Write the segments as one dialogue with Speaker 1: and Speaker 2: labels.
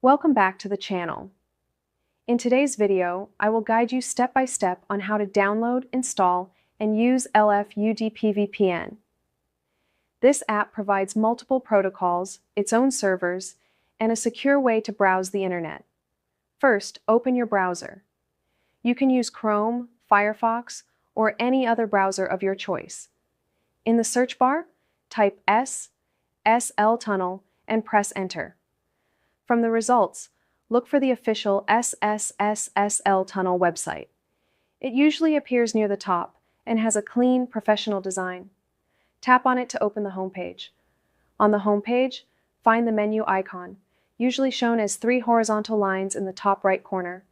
Speaker 1: Welcome back to the channel. In today's video, I will guide you step by step on how to download, install, and use UDPVPN. This app provides multiple protocols, its own servers, and a secure way to browse the internet. First, open your browser. You can use Chrome, Firefox, or any other browser of your choice. In the search bar, type SL Tunnel and press Enter. From the results, look for the official SSSL Tunnel website. It usually appears near the top and has a clean, professional design. Tap on it to open the homepage. On the homepage, find the menu icon, usually shown as 3 horizontal lines in the top right corner.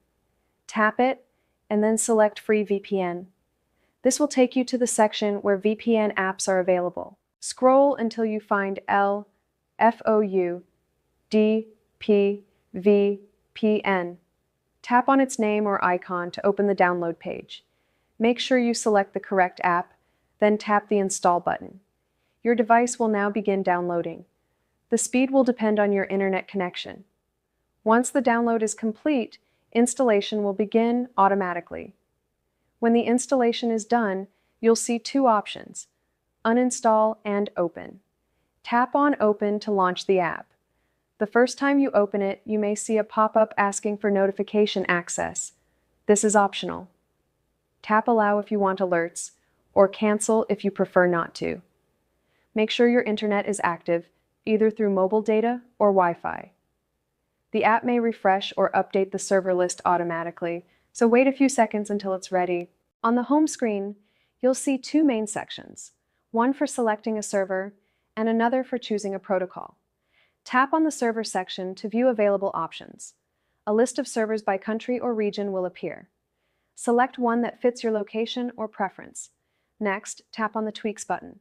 Speaker 1: Tap it, and then select Free VPN. This will take you to the section where VPN apps are available. Scroll until you find UDPVPN. Tap on its name or icon to open the download page. Make sure you select the correct app, then tap the Install button. Your device will now begin downloading. The speed will depend on your internet connection. Once the download is complete, installation will begin automatically. When the installation is done, you'll see 2 options: uninstall and open. Tap on Open to launch the app. The first time you open it, you may see a pop-up asking for notification access. This is optional. Tap Allow if you want alerts, or Cancel if you prefer not to. Make sure your internet is active, either through mobile data or Wi-Fi. The app may refresh or update the server list automatically, so wait a few seconds until it's ready. On the home screen, you'll see 2 main sections, one for selecting a server and another for choosing a protocol. Tap on the server section to view available options. A list of servers by country or region will appear. Select one that fits your location or preference. Next, tap on the Tweaks button.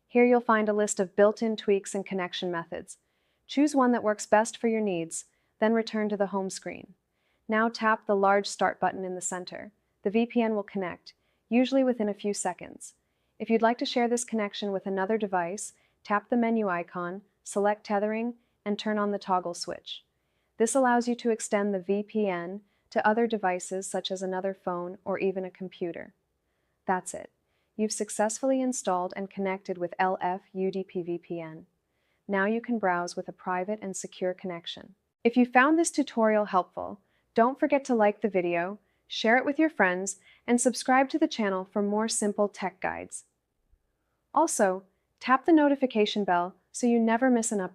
Speaker 1: Here you'll find a list of built-in tweaks and connection methods. Choose one that works best for your needs, then return to the home screen. Now tap the large Start button in the center. The VPN will connect, usually within a few seconds. If you'd like to share this connection with another device, tap the menu icon, select Tethering, and turn on the toggle switch. This allows you to extend the VPN to other devices such as another phone or even a computer. That's it. You've successfully installed and connected with UDPVPN. Now you can browse with a private and secure connection. If you found this tutorial helpful, don't forget to like the video, share it with your friends, and subscribe to the channel for more simple tech guides. Also, tap the notification bell so you never miss an update.